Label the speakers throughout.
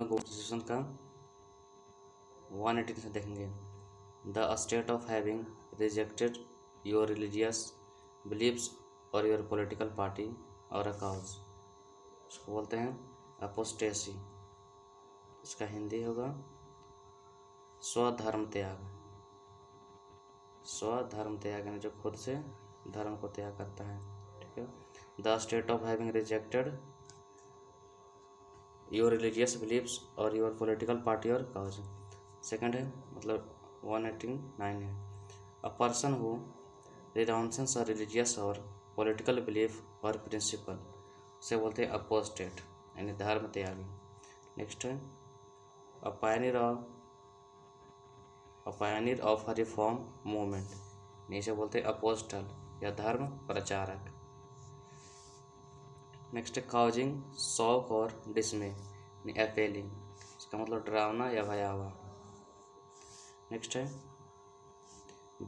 Speaker 1: Constitution का 118 से देखेंगे। The state of having rejected your religious beliefs और योर पॉलिटिकल पार्टी और अ काउज, उसको बोलते हैं अपोस्टेसी। इसका हिंदी होगा स्वधर्म त्याग। स्वधर्म त्याग यानी जो खुद से धर्म को त्याग करता है। ठीक है। The state of having rejected your religious beliefs और योर पॉलिटिकल पार्टी और काउज। सेकंड है मतलब 189 है। A person who renounces a religious और पॉलिटिकल बिलीफ और प्रिंसिपल, उसे बोलते हैं अपोस्टेट यानी धर्म त्यागी। नेक्स्ट है a pioneer of a reform movement, इसे बोलते हैं अपोस्टल या धर्म प्रचारक। नेक्स्ट है काउजिंग शौक और डिसमे, अपेलिंग, इसका मतलब डरावना या भयावह। नेक्स्ट है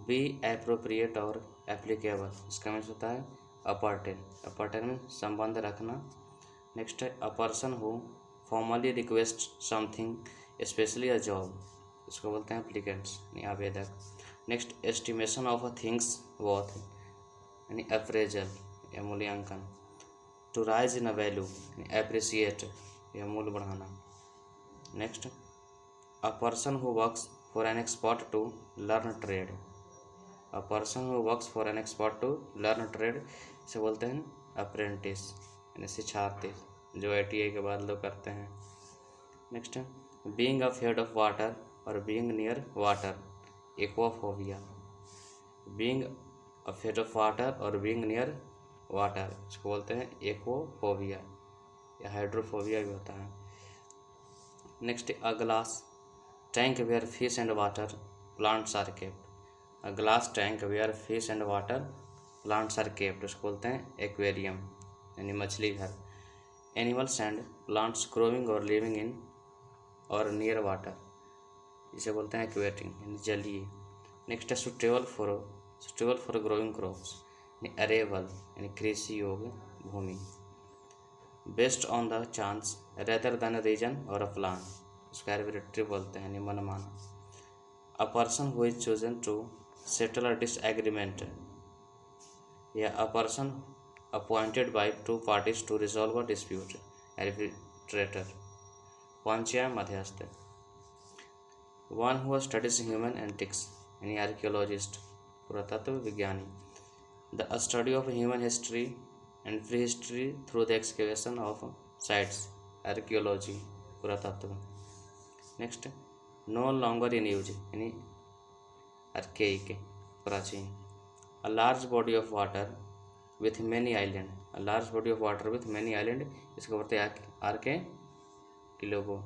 Speaker 1: बी एप्रोप्रिएट और एप्लीकेबल, इसका मीन्स होता है अपरटेन, अपरटेन में संबंध रखना। नेक्स्ट है a person who formally request something specially a job, इसको बोलते हैं एप्लीकेंट्स यानी आवेदक। Next estimation of a things worth यानी अप्रेजल या मूल्यांकन। To rise in a value यानी एप्रिसिएट या मूल्य बढ़ाना। Next a person who works for an expert to learn trade, a person who works for an expert to learn trade, इसे बोलते हैं अप्रेंटिस यानी शिक्षार्थी, जो ITI के बाद लोग करते हैं। नेक्स्ट है बीइंग अफेयर्ड ऑफ वाटर और being near water, aquaphobia. Being afraid of water और बीइंग नियर वाटर, इसको बोलते हैं एक्वाफोबिया या हाइड्रोफोबिया भी होता है। Next a glass tank where fish and water plants are kept, a glass tank where fish and water plants are kept, उसको बोलते हैं एक्वेरियम यानी मछली घर। एनिमल्स एंड प्लांट्स ग्रोइंग और लिविंग इन और नियर वाटर, इसे बोलते हैं एक्वेटिंग यानी जलीय। नेक्स्ट है सुटेबल फॉर ग्रोइंग क्रॉप्स यानी अरेबल यानी कृषि योग्य भूमि। Based on the chance rather than reason और अ प्लान, उसको आर्बिट्रेरी बोलते हैं यानी मनमाना। A person who is chosen to settle a disagreement या a person appointed by two parties to resolve a dispute, arbitrator, panchayat मध्यस्थ। One who studies human antics यानी archaeologist, पुरातत्व विज्ञानी। The study of human history and pre history through the excavation of sites, archaeology, पुरातत्व। Next no longer in use यानी archaic, प्राचीन। A large body of water with many island, a large body of water with many island, इसको बोलते हैं archipelago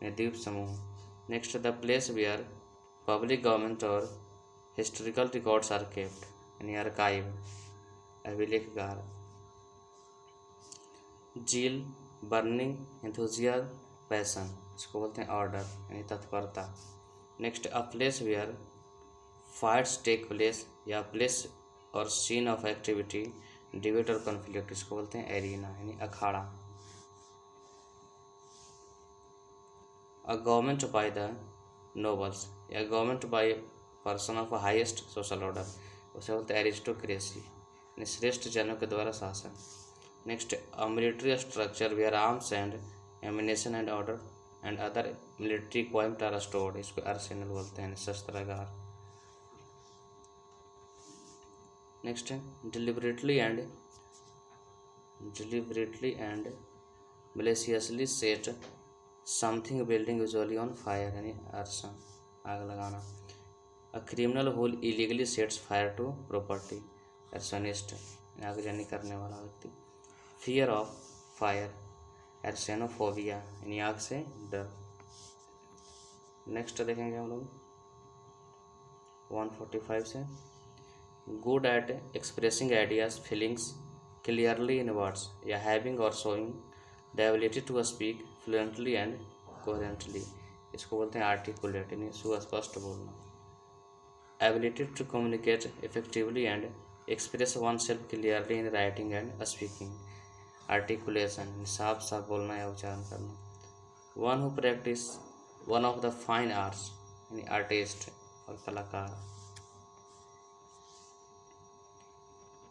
Speaker 1: यानी द्वीप समूह। Next the place where public government और हिस्टोरिकल रिकॉर्ड्स आर केप्ट यानी आर्काइव, अभिलेखगार। जील बर्निंग एंथुजियाज्म पैशन, इसको बोलते हैं ऑर्डर यानी तत्परता। Next a place where fights take place या प्लेस और सीन ऑफ एक्टिविटी डिबेट और कॉन्फ्लिक्ट, इसको बोलते हैं एरिना यानी अखाड़ा। A government by the nobles या government by person of highest social order, उसे बोलते हैं एरिस्टोक्रेसी यानी श्रेष्ठ जनों के द्वारा शासन। Next a military structure where arms and ammunition and order and other military equipment are stored, इसको आर्सेनल बोलते हैं शस्त्रागार। नेक्स्ट है deliberately and maliciously set something building usually on fire यानी arson, आग लगाना। A criminal who illegally sets fire to property, arsonist, आगजनी करने वाला व्यक्ति। फियर ऑफ फायर, एर्सेनोफोबिया यानी आग से डर। नेक्स्ट देखेंगे हम लोग 145 से good at expressing ideas feelings clearly in words या हैविंग और showing the ability to speak fluently and coherently, इसको बोलते हैं आर्टिकुलेट यानी सुस्पष्ट बोलना। Ability to communicate effectively and express oneself clearly in writing and speaking, articulation साफ साफ बोलना या उच्चारण करना। One who practise one of the fine arts यानी आर्टिस्ट और कलाकार।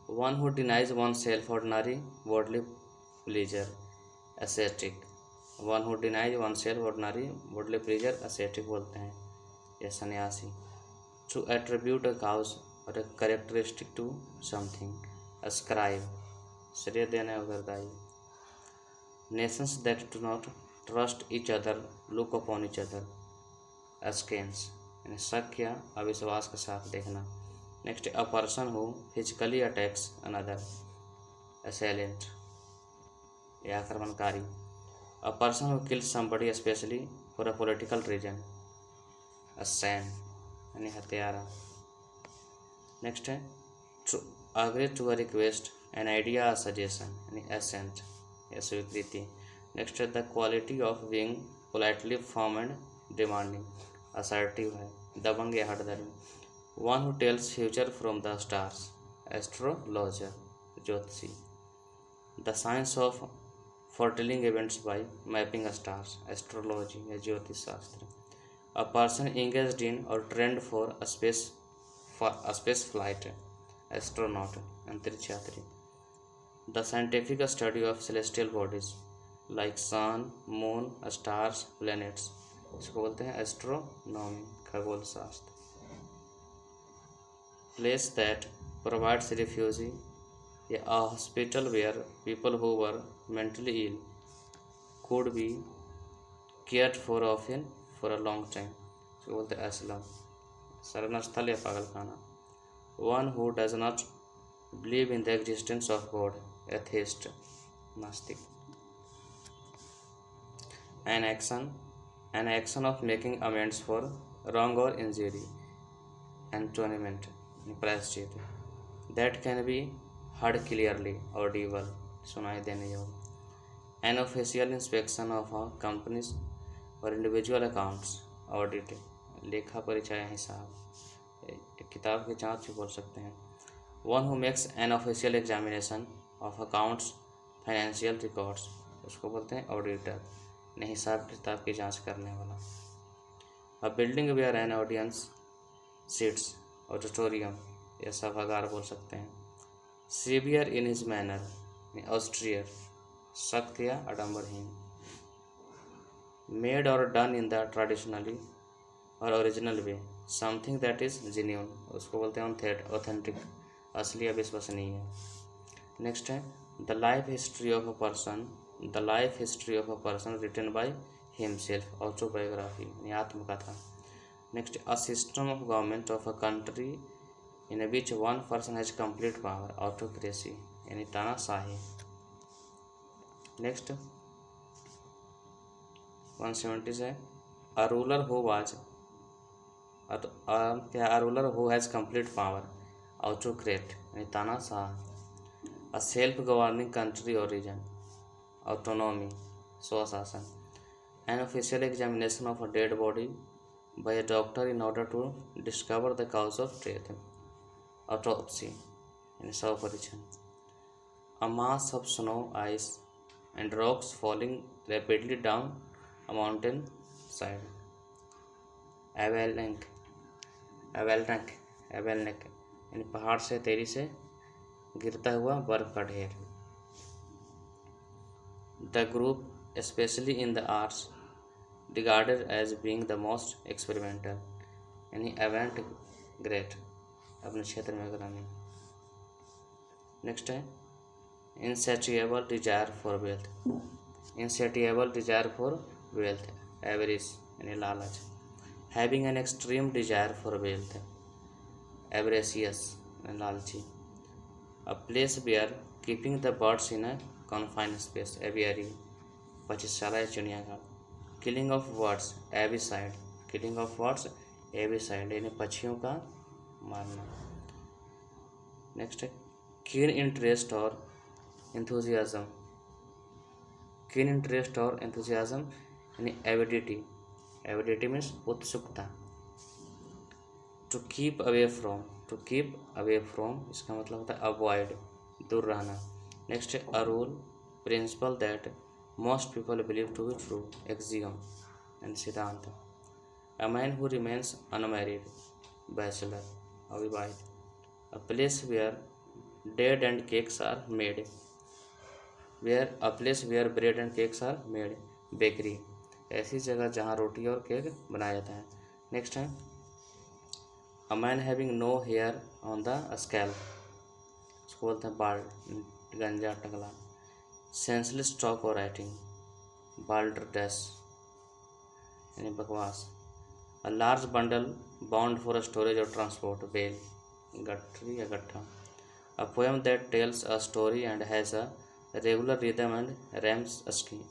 Speaker 1: One who denies oneself ordinary worldly pleasure acidic. One who denies oneself ordinary worldly pleasure ascetic बोलते हैं या सन्यासी। टू एट्रीब्यूट अ काउज और a characteristic to something, ascribe, श्रेय देना उत्तरदायी। Nations that do not trust each other look upon each other, askance, यानी शक या अविश्वास के साथ देखना। Next, a person who physically attacks another, assailant, या आक्रमणकारी। A person who kills somebody especially for a political reason, assassin, यानी हत्यारा। नेक्स्ट है to agree to a request an idea suggestion यानी एसेंट या स्वीकृति। नेक्स्ट है the quality of being politely form and demanding assertive है दबंग या हठधर्मी। One who tells future from the stars astrologer ज्योतिषी। The science of foretelling events by mapping stars astrology या ज्योतिष शास्त्र। अ पर्सन इंगेज्ड इन और trained for a space flight, astronaut, अंतरिक्ष यात्री। The scientific study of celestial bodies like sun, moon, stars, planets, इसको बोलते हैं एस्ट्रोनॉमी खगोल शास्त्र। Place that provides refuge या a hospital where people who were mentally ill could be cared for often for a long time, इसको बोलते हैं असलम शरण स्थल या पागलखाना। One who does not believe in the existence of God atheist नास्तिक। An action of making amends for wrong और injury atonement प्रायश्चित। That can be heard clearly audible सुनाई देने योग्य। An official inspection of companies और individual accounts audit लेखा परीक्षा या हिसाब किताब की जांच भी बोल सकते हैं। One who makes an official examination of accounts financial records उसको बोलते हैं ऑडिटर ने हिसाब किताब की जांच करने वाला। A building where an audience sits auditorium या सभागार बोल सकते हैं। Severe in his manner austere सख्त या आडम्बरहीन। मेड और डन इन द ट्रेडिशनली और original way something that is genuine उसको बोलते हैं ऑथेंटिक असली या विश्वसनीय। नेक्स्ट है the life history of a person written by himself autobiography यानी आत्मकथा। Next a system of government of a country in which one person has complete power autocracy यानी तानाशाही। नेक्स्ट 170 से a ruler who has complete power autocrat यानी तानाशाह। A self governing country और region autonomy स्वशासन। An official examination of a dead body by a doctor in order to discover the cause of death autopsy यानी शव परीक्षण। A mass of snow ice and rocks falling rapidly down a mountain side avalanche यानी पहाड़ से तेजी से गिरता हुआ बर्फ का ढेर। The group specially in the arts regarded as being the most experimental यानी एवेंट ग्रेट अपने क्षेत्र में अग्रणी। नेक्स्ट है insatiable desire for wealth avarice यानी लालच। Having an extreme desire for wealth avaricious लालची। A place where keeping the birds in a confined space aviary पक्षीशाला या चिड़ियाघर। किलिंग ऑफ बर्ड्स एविसाइड यानी पक्षियों का मारना। नेक्स्ट है कीन इंटरेस्ट और एंथुजियाज्म यानी एविडिटी मीन्स उत्सुकता। टू कीप अवे फ्रॉम इसका मतलब होता है अवॉइड दूर रहना। नेक्स्ट है a rule principal that most people believe to be true, axiom and siddhant. A man who remains unmarried, bachelor, अविवाहित. A place where bread and cakes are made, where a place where bread and cakes are made, bakery. ऐसी जगह जहाँ रोटी और cake बनाया जाता है. Next है a man having no hair on the scalp, उसको बोलते हैं बाल्ड, गंजा टकला. सेंसलेस टॉक और राइटिंग, बाल्डरडेस यानी बकवास. A large bundle bound for storage और ट्रांसपोर्ट, बेल, गठरी या गट्ठा. A poem that tells a story and has a regular rhythm and rhymes scheme,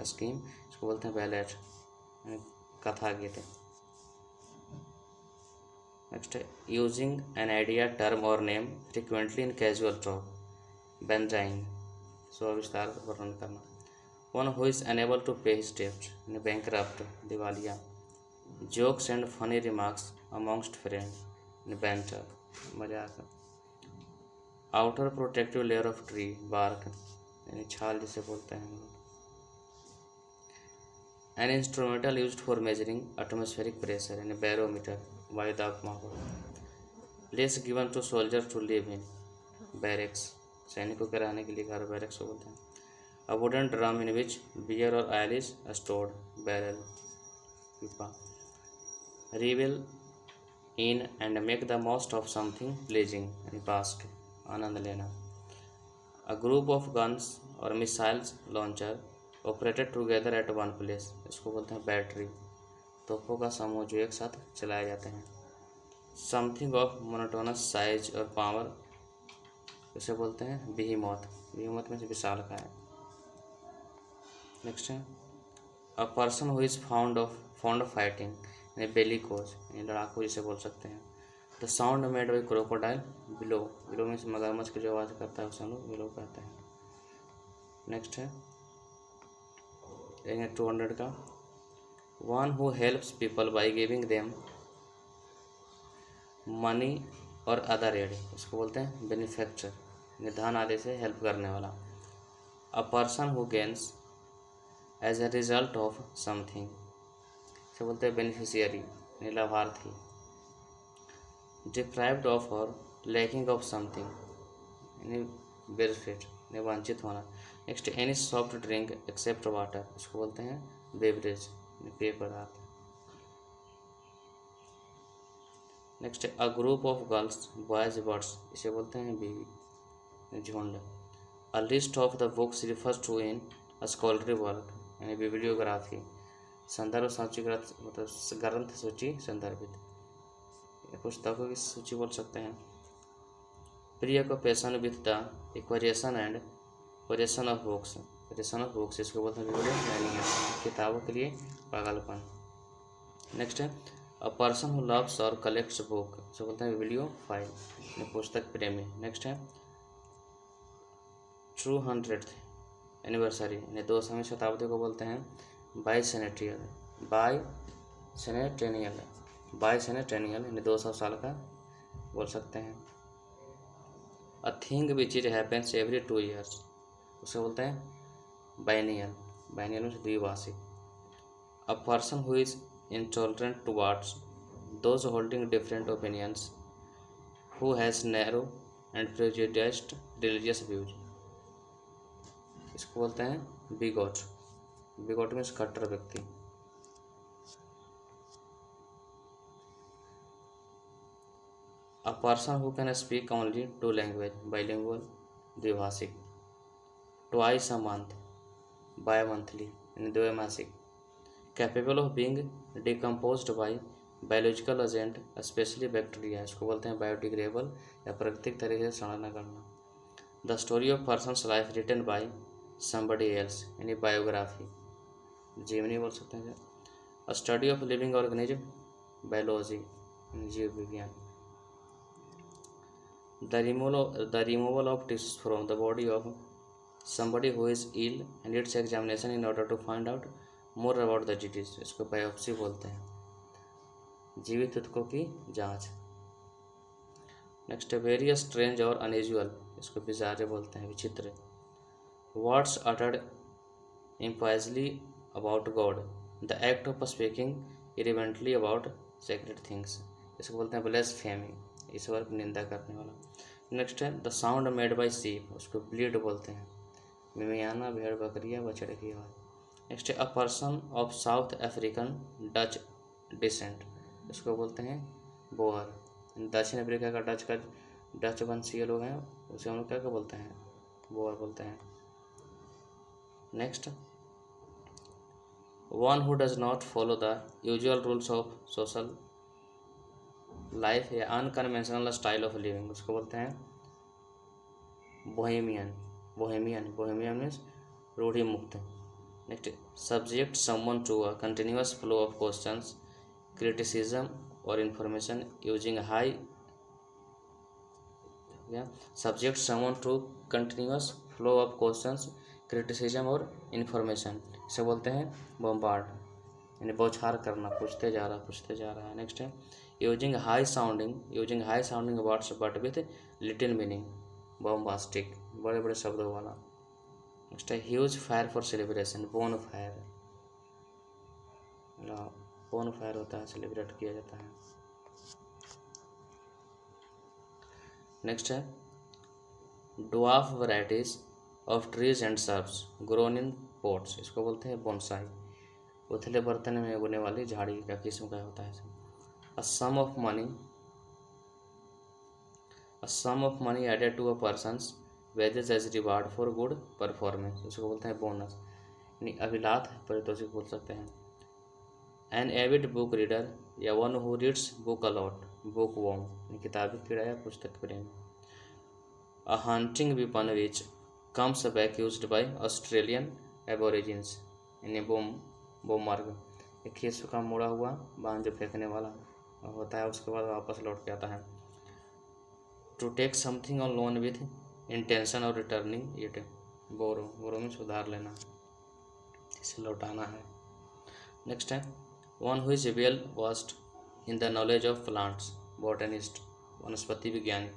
Speaker 1: इसको बोलते हैं बैलेट, कथा गीत. नेक्स्ट है यूजिंग एन आइडिया, टर्म और name frequently in casual talk, benzene, स्विस्तार वर्णन करना. One who is unable to pay his डेब्ट, बैंकरप्ट, दिवालिया. Jokes and funny remarks amongst friends, banter, मजाक. Outer protective layer of tree, bark यानी छाल जिसे बोलते हैं. An instrumental used for measuring atmospheric pressure यानी बैरोमीटर, वायुदाब मापक. Place given to soldier to live in, barracks, सैनिकों के रहने के लिए घर, बैरेक्स को बोलते हैं. A wooden drum in which beer और ऑयल इज स्टोर्ड, बैरल, पीपा. Revel in and make the most of something pleasing यानी बास्क, आनंद लेना. अ ग्रुप ऑफ गन्स और missiles launcher operated together at one place, इसको बोलते हैं battery, तोपों का समूह जो एक साथ चलाए जाते हैं. समथिंग ऑफ मोनोटोनस साइज और पावर, इसे बोलते हैं बिहीमॉथ, बिहीमॉथ में से विशाल का है. नेक्स्ट है a person who is found of fighting यानी बेलिकोज यानी लड़ाकू जिसे बोल सकते हैं. The sound made by crocodile, below, below में से मगरमच्छ की जो आवाज़ करता है उसे हम लोग बिलो कहते हैं. नेक्स्ट है 200 का one who helps people by giving them money और अदर एड, इसको बोलते हैं बेनिफैक्चर, निधान आदि से हेल्प करने वाला. A person who gains as a result of something, इसे बोलते हैं बेनिफिशियरी, लाभार्थी. डिप्राइव्ड ऑफ और लैकिंग ऑफ समथिंग यानी बेनिफिट, वंचित होना. Next any soft drink except water, इसको बोलते हैं बेवरेज, पेय पदार्थ. Next a group of girls, boys, birds, इसे बोलते हैं बीवी, झुंड. A list of the books refers to in a scholarly work यानी बिब्लियोग्राफी, संदर्भ सूची, मतलब ग्रंथ सूची संदर्भित, पुस्तकों की सूची बोल सकते हैं. Pre occupation with the equation and possession of books, इसको बोलते हैं बिब्लियोमैनिया, किताबों के लिए पागलपन. नेक्स्ट है अ पर्सन हु लव्स और कलेक्ट्स बुक, इसको बोलते हैं बिब्लियोफाइल, पुस्तक प्रेमी. नेक्स्ट है 200th एनिवर्सरी यानी 200वीं शताब्दी को बोलते हैं बाईसेनेट्रियल, बाईसेनेटेनियल यानी 200 साल का बोल सकते हैं. A thing which is happens every 2 years, उसे बोलते हैं बाइनियल, में से द्विभाषिक. A person who is intolerant towards those holding different opinions, who has narrow and prejudiced religious views, इसको बोलते हैं बिगॉट मीन्स कट्टर व्यक्ति. A person who can speak only 2 language, bilingual, द्विभाषिक. Twice a month, bimonthly यानी द्वैमासिक. Capable of being decomposed by biological agent specially bacteria, इसको बोलते हैं बायोडिग्रेडेबल या प्राकृतिक तरीके से सड़ना करना. The story of person's life written by somebody else यानी बायोग्राफी, जीवनी बोल सकते हैं. A study of living organism, biology, जीव विज्ञान. The removal of tissues from the body of somebody who is ill and its examination in order to find out more about the disease, इसको biopsy बोलते हैं, जीवित ऊतकों की जांच. Next various strange और अनयूजुअल, इसको बिजारे बोलते हैं, विचित्र. Words uttered impiously about God, the act of speaking irreverently about sacred things, इसको बोलते हैं blasphemy, ईश्वर की निंदा करने वाला। नेक्स्ट है the sound made by sheep, उसको ब्लीड बोलते हैं, मिमियाना भेड़ बकरियाँ बछड़े की आवाज़। नेक्स्ट है a person of South African Dutch descent, इसको बोलते हैं बोअर, दक्षिण अफ्रीका का डच वंशीय लोग हैं, उसे हम लोग क्या बोलते हैं, बोअर बोलते हैं। Next one who does not follow the usual rules of social life या अनकन्वेंशनल स्टाइल ऑफ लिविंग, उसको बोलते हैं बोहेमियन। बोहेमियन मीन्स रूढ़ि मुक्त। Next subject someone to a continuous flow of questions, criticism और information using high, subject someone to continuous flow of questions, criticism और information, इसे बोलते हैं बम्बार्ड, यानी बौछार करना, पूछते जा रहा है। नेक्स्ट है using high sounding words but with little meaning, bombastic, बड़े बड़े शब्दों वाला। नेक्स्ट है huge fire for celebration, bone fire होता है, सेलिब्रेट किया जाता है। नेक्स्ट है dwarf varieties of trees and shrubs grown in pots, इसको बोलते हैं बोनसाई, उथले बर्तन में उगने वाली झाड़ी का किस्म का होता है। A sum of money added to a person's wages as reward for good performance, इसको बोलते हैं बोनस, यानी अभिलात पारितोषिक बोल सकते हैं। एन एविड बुक रीडर या one who reads book a lot, bookworm, किताबी कीड़ा या पुस्तक प्रेम। A hunting weapon which comes back used by Australian aborigines, यानी बोममार्ग, एक खींच का मुड़ा हुआ बांध जो फेंकने वाला होता है, उसके बाद वापस लौट के आता है। To take something on loan with intention of returning it, borrow में सुधार लेना, इसे लौटाना है। नेक्स्ट है one who is well versed in the knowledge of plants, botanist, वनस्पति विज्ञानी।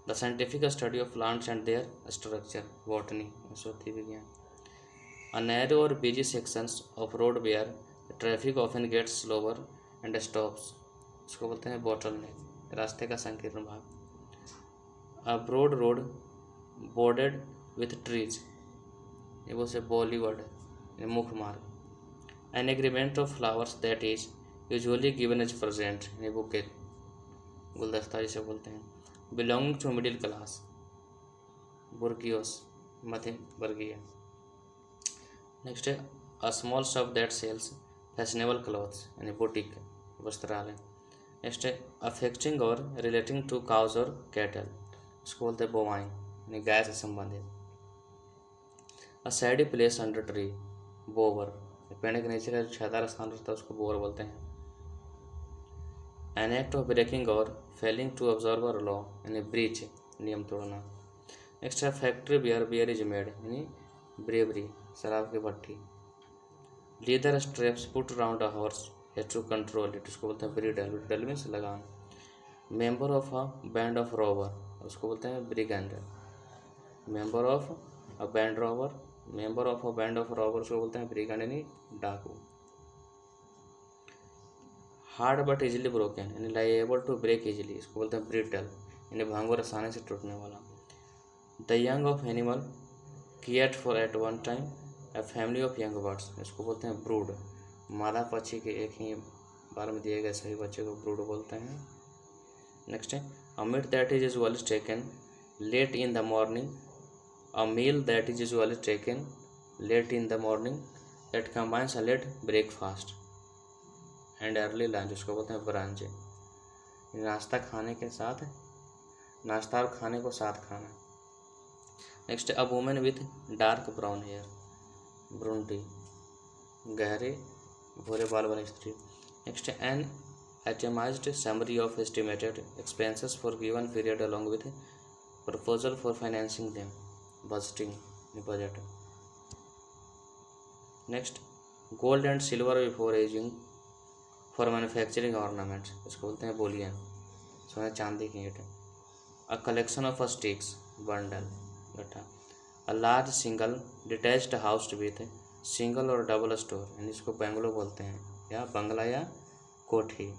Speaker 1: The scientific study of plants and their structure, botany, वनस्पति विज्ञान। A narrow or busy sections of road where traffic often gets slower and stops, इसको बोलते हैं bottleneck, रास्ते का संकीर्ण भाग। A broad road bordered with trees, ये बोलते हैं Bollywood, ये मुख्य मार्ग। An agreement of flowers that is usually given as present, ये बुके, गुलदस्ता जिसे बोलते हैं। Belonging to middle class, बुर्गियोस, मध्यम वर्गीय। नेक्स्ट है a small shop that sells fashionable clothes, यानी बुटीक, वस्त्रालय। नेक्स्ट है अफेक्टिंग और रिलेटिंग टू काउज और कैटल, उसको बोलते हैं बोवाइन, यानी गाय से संबंधित। A shady place under tree, bower, पेड़ के नीचे का छायादार स्थान रहता है, उसको बोवर बोलते हैं। एन एक्ट ऑफ ब्रेकिंग और failing to observe a law, यानी ब्रीच, नियम तोड़ना। नेक्स्ट है फैक्ट्री बियर इज मेड, यानी ब्रेवरी, शराब की भट्टी। Leather straps put around a horse has to control it, उसको बोलते हैं ब्रिडल मीन्स लगान। Member of a band of robber, उसको बोलते हैं brigand. Member of a band of robber, उसको बोलते हैं ब्रिगेंड, यानी डाकू। हार्ड बट इजिली ब्रोकन, यानी लाइएबल टू ब्रेक इजिली, इसको बोलते हैं ब्रिटल, यानी भांगोर आसानी से टूटने वाला। The young of animal cared for at one time a family of young birds, इसको बोलते हैं ब्रूड, मादा पक्षी के एक ही बार में दिए गए सभी बच्चे को ब्रूड बोलते हैं। नेक्स्ट है a meat that is usually taken late in the morning, a meal that is usually taken late in the morning that combines a late breakfast and early lunch, उसको बोलते हैं ब्रंच, नाश्ता और खाने को साथ खाना। Next a women with dark brown hair, brunette, गहरे भूरे बाल वाली स्त्री। Next an itemized summary of estimated expenses for given period along with proposal for financing them, budgeting, budget. Next gold and silver before aging for manufacturing ornaments, इसको बोलते हैं bullion, सोने चांदी की ईंट। A collection of sticks, bundle, गट्ठा। A large single detached house with single और double store यानी इसको बंगलो बोलते हैं, या बंगला या कोठी।